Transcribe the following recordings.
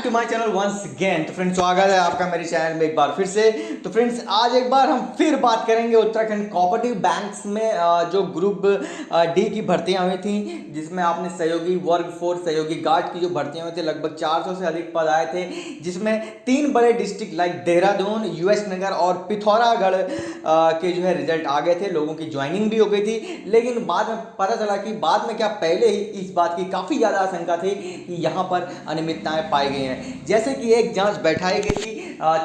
To my channel once again. तो friends स्वागत है आपका मेरे चैनल में एक बार फिर से। तो फ्रेंड्स आज एक बार हम फिर बात करेंगे उत्तराखंड कोऑपरेटिव बैंक्स में जो ग्रुप डी की भर्तियां हुई थी, जिसमें आपने सहयोगी वर्ग 4 सहयोगी गार्ड की जो भर्तियां हुई थी, लगभग 400 से अधिक पद आए थे, जिसमें 3 बड़े डिस्ट्रिक्ट लाइक देहरादून, यूएस नगर और पिथौरागढ़ के जो है रिजल्ट आ गए थे। लोगों की ज्वाइनिंग भी हो गई थी, लेकिन बाद में पता चला कि बाद में क्या पहले ही इस बात की काफ़ी ज़्यादा आशंका थी कि यहाँ पर अनियमितताएं पाई गई हैं। जैसे कि एक जांच बैठाई गई थी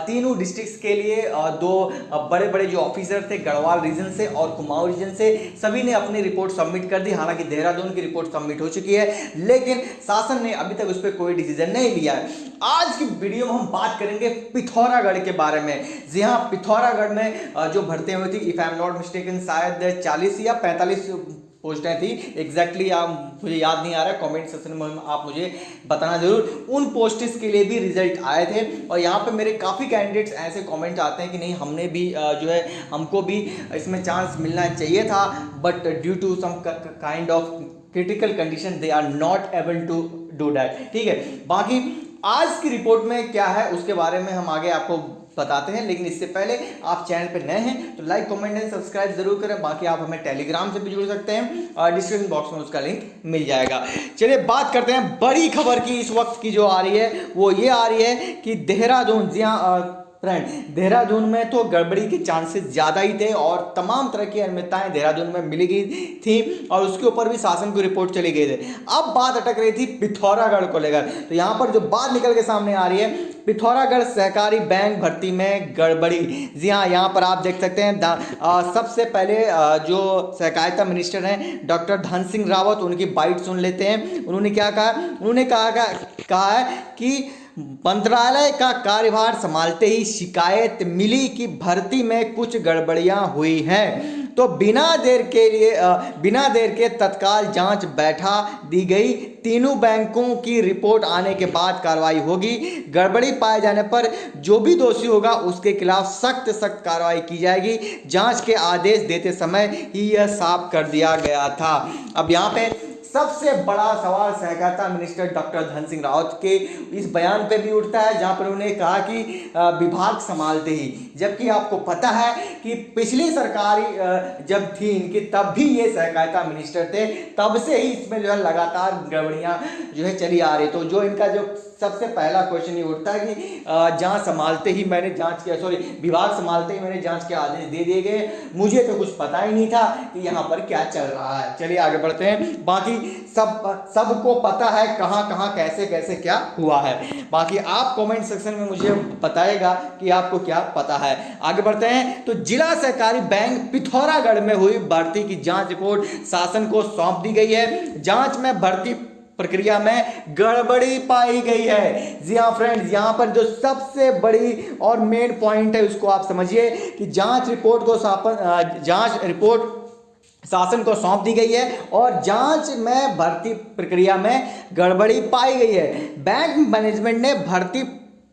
तीनों डिस्ट्रिक्ट्स के लिए। दो बड़े बड़े जो ऑफिसर थे गढ़वाल रीजन से और कुमाऊं रीजन से, सभी ने अपनी रिपोर्ट सबमिट कर दी। हालांकि देहरादून की रिपोर्ट सबमिट हो चुकी है, लेकिन शासन ने अभी तक उस पर कोई डिसीजन नहीं लिया है। आज की वीडियो में हम बात करेंगे पिथौरागढ़ के बारे में। जी हाँ, पिथौरागढ़ में जो भर्तियां हुई थी, if I am not mistaken, शायद 40 या 45 पोस्टें थी। एग्जैक्टली मुझे याद नहीं आ रहा है, कमेंट सेक्शन में आप मुझे बताना जरूर। उन पोस्ट्स के लिए भी रिजल्ट आए थे और यहाँ पे मेरे काफ़ी कैंडिडेट्स ऐसे कमेंट आते हैं कि नहीं, हमने भी जो है हमको भी इसमें चांस मिलना चाहिए था, but due to some kind of critical condition they are not able to do that. ठीक है, बाकी आज की रिपोर्ट में क्या है उसके बारे में हम आगे आपको बताते हैं, लेकिन इससे पहले आप चैनल पे नए हैं तो लाइक कमेंट एंड सब्सक्राइब जरूर करें। बाकी आप हमें टेलीग्राम से भी जुड़ सकते हैं और डिस्क्रिप्शन बॉक्स में उसका लिंक मिल जाएगा। चलिए बात करते हैं बड़ी खबर की। इस वक्त की जो आ रही है वो ये आ रही है कि देहरादून, जी हाँ फ्रेंड, देहरादून में तो गड़बड़ी के चांसेस ज़्यादा ही थे और तमाम तरह की अनियमितताएं देहरादून में मिली गई थी और उसके ऊपर भी शासन की रिपोर्ट चली गई थी। अब बात अटक रही थी पिथौरागढ़ को लेकर। तो यहाँ पर जो बात निकल के सामने आ रही है, पिथौरागढ़ सहकारी बैंक भर्ती में गड़बड़ी। जी हाँ, यहाँ पर आप देख सकते हैं। सबसे पहले जो सहकारिता मिनिस्टर हैं डॉक्टर धन सिंह रावत, उनकी बाइट सुन लेते हैं। उन्होंने क्या कहा? उन्होंने कहा है कि मंत्रालय का कार्यभार संभालते ही शिकायत मिली कि भर्ती में कुछ गड़बड़ियां हुई हैं, तो बिना देर के तत्काल जांच बैठा दी गई। तीनों बैंकों की रिपोर्ट आने के बाद कार्रवाई होगी। गड़बड़ी पाए जाने पर जो भी दोषी होगा उसके खिलाफ सख्त कार्रवाई की जाएगी। जांच के आदेश देते समय ही यह साफ कर दिया गया था। अब यहाँ पे सबसे बड़ा सवाल सहकारिता मिनिस्टर डॉक्टर धन सिंह रावत के इस बयान पे भी उठता है, जहां पर उन्होंने कहा कि विभाग संभालते ही, जबकि आपको पता है कि पिछली सरकारी जब थी इनकी, तब भी ये सहकारिता मिनिस्टर थे, तब से ही इसमें जो है लगातार गड़बड़ियां जो है चली आ रही। तो जो इनका जो सबसे पहला क्वेश्चन ये उठता है कि जांच संभालते ही मैंने जांच किया, सॉरी विभाग संभालते ही मैंने जांच के आदेश दे दिए गए, मुझे तो कुछ पता ही नहीं था कि यहाँ पर क्या चल रहा है। चलिए आगे बढ़ते हैं। बाकी सबको पता है कहाँ कैसे क्या हुआ है। बाकी आप कमेंट सेक्शन में मुझे बताइएगा कि आपको क्या पता है। आगे बढ़ते हैं। तो जिला सहकारी बैंक पिथौरागढ़ में हुई भर्ती की जांच रिपोर्ट शासन को सौंप दी गई है। जांच में भर्ती प्रक्रिया में गड़बड़ी पाई गई है। जी हाँ फ्रेंड्स, यहाँ पर जो सबसे बड़ी और मेन पॉइंट है उसको आप समझिए कि जांच रिपोर्ट शासन को सौंप दी गई है और जांच में भर्ती प्रक्रिया में गड़बड़ी पाई गई है। बैंक मैनेजमेंट ने भर्ती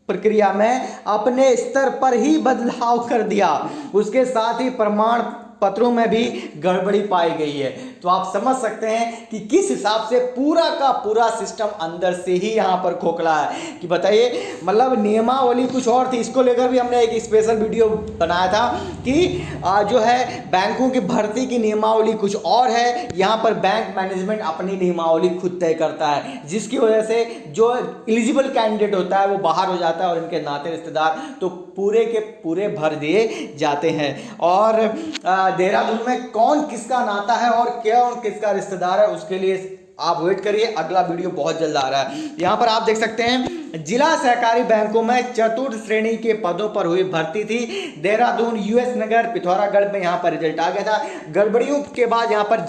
प्रक्रिया में अपने स्तर पर ही बदलाव कर दिया, उसके साथ ही प्रमाण पत्रों में भी गड़बड़ी पाई गई है। तो आप समझ सकते हैं कि किस हिसाब से पूरा का पूरा सिस्टम अंदर से ही यहाँ पर खोखला है कि बताइए, मतलब नियमावली कुछ और थी। इसको लेकर भी हमने एक स्पेशल वीडियो बनाया था कि जो है बैंकों की भर्ती की नियमावली कुछ और है, यहाँ पर बैंक मैनेजमेंट अपनी नियमावली खुद तय करता है, जिसकी वजह से जो एलिजिबल कैंडिडेट होता है वो बाहर हो जाता है और इनके नाते रिश्तेदार तो पूरे के पूरे भर दिए जाते हैं। और देहरादून में कौन किसका नाता है और कौन किसका रिश्तेदार है, उसके लिए आप वेट करिए, अगला वीडियो बहुत जल्द आ रहा है। यहाँ पर आप देख सकते हैं जिला सहकारी बैंकों में चतुर्थ श्रेणी के पदों पर हुई भर्ती थी। देहरादून, यूएस नगर, पिथौरागढ़ में यहाँ पर रिजल्ट आ गया था। गड़बड़ियों के बाद यहाँ पर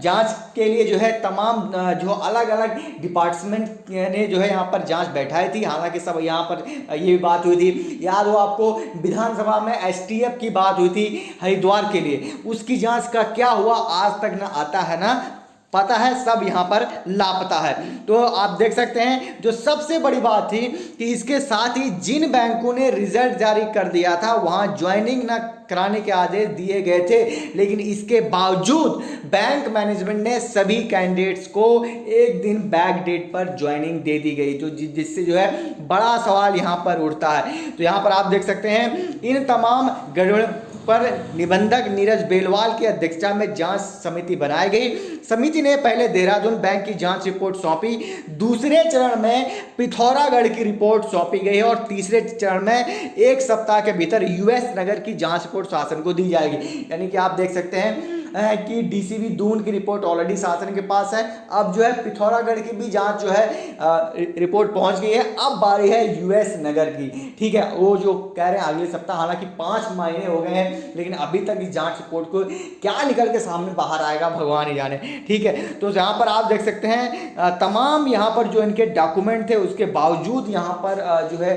जांच के लिए जो है तमाम जो अलग अलग डिपार्टमेंट ने जो है यहाँ पर जांच बैठाई थी। हालांकि सब यहाँ पर ये बात हुई थी, याद हो आपको विधानसभा में एसटीएफ की बात हुई थी हरिद्वार के लिए, उसकी जांच का क्या हुआ आज तक ना आता है ना पता है सब यहाँ पर लापता है। तो आप देख सकते हैं जो सबसे बड़ी बात थी कि इसके साथ ही जिन बैंकों ने रिजल्ट जारी कर दिया था वहां ज्वाइनिंग न कराने के आदेश दिए गए थे, लेकिन इसके बावजूद बैंक मैनेजमेंट ने सभी कैंडिडेट्स को एक दिन बैक डेट पर ज्वाइनिंग दे दी गई, तो जिससे जो है बड़ा सवाल यहाँ पर उठता है। तो यहाँ पर आप देख सकते हैं इन तमाम गड़बड़ पर निबंधक नीरज बेलवाल की अध्यक्षता में जांच समिति बनाई गई। समिति ने पहले देहरादून बैंक की जांच रिपोर्ट सौंपी, दूसरे चरण में पिथौरागढ़ की रिपोर्ट सौंपी गई है और तीसरे चरण में 1 सप्ताह के भीतर यूएस नगर की जांच रिपोर्ट शासन को दी जाएगी। यानी कि आप देख सकते हैं कि डीसीबी दून की रिपोर्ट ऑलरेडी शासन के पास है, अब जो है पिथौरागढ़ की भी जांच जो है रिपोर्ट पहुंच गई है, अब बारी है यूएस नगर की। ठीक है, वो जो कह रहे हैं अगले सप्ताह, हालांकि 5 महीने हो गए हैं लेकिन अभी तक इस जांच रिपोर्ट को क्या निकल के सामने बाहर आएगा भगवान ही जाने। ठीक है, तो यहाँ पर आप देख सकते हैं तमाम यहाँ पर जो इनके डॉक्यूमेंट थे उसके बावजूद यहाँ पर जो है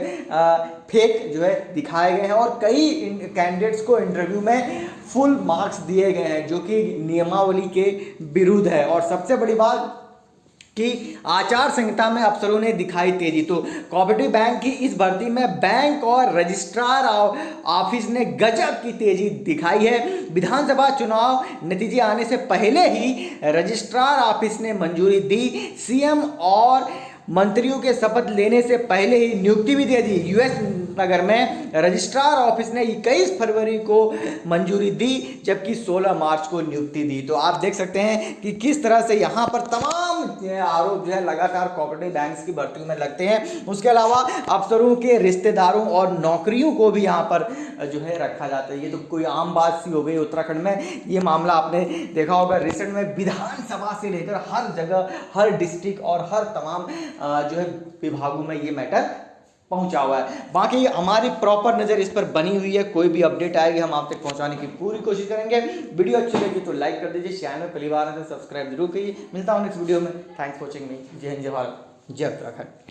फेक जो है दिखाए गए हैं और कई कैंडिडेट्स को इंटरव्यू में फुल मार्क्स दिए गए हैं जो कि नियमावली के विरुद्ध है। और सबसे बड़ी बात कि आचार संहिता में अफसरों ने दिखाई तेजी, तो कोऑपरेटिव बैंक की इस भर्ती में बैंक और रजिस्ट्रार ऑफिस ने गजब की तेजी दिखाई है। विधानसभा चुनाव नतीजे आने से पहले ही रजिस्ट्रार ऑफिस ने मंजूरी दी, सीएम और मंत्रियों के शपथ लेने से पहले ही नियुक्ति भी दे दी। यूएस नगर में रजिस्ट्रार ऑफिस ने 21 फरवरी को मंजूरी दी जबकि 16 मार्च को नियुक्ति दी। तो आप देख सकते हैं कि किस तरह से यहाँ पर तमाम आरोप जो है लगातार कोऑपरेटिव बैंक्स की भर्तियों में लगते हैं। उसके अलावा अफसरों के रिश्तेदारों और नौकरियों को भी यहाँ पर जो है रखा जाता है। ये तो कोई आम बात सी हो गई उत्तराखंड में। ये मामला आपने देखा होगा रिसेंट में विधानसभा से लेकर हर जगह, हर डिस्ट्रिक्ट और हर तमाम जो है विभागों में ये मैटर पहुंचा हुआ है। बाकी हमारी प्रॉपर नज़र इस पर बनी हुई है, कोई भी अपडेट आएगी हम आप तक पहुंचाने की पूरी कोशिश करेंगे। वीडियो अच्छी लगी तो लाइक कर दीजिए, चैनल में पहली बार है तो सब्सक्राइब जरूर कीजिए। मिलता हूं नेक्स्ट वीडियो में। थैंक्स फॉर वॉचिंग मी। जय हिंद, जय भारत, जय उत्तराखंड।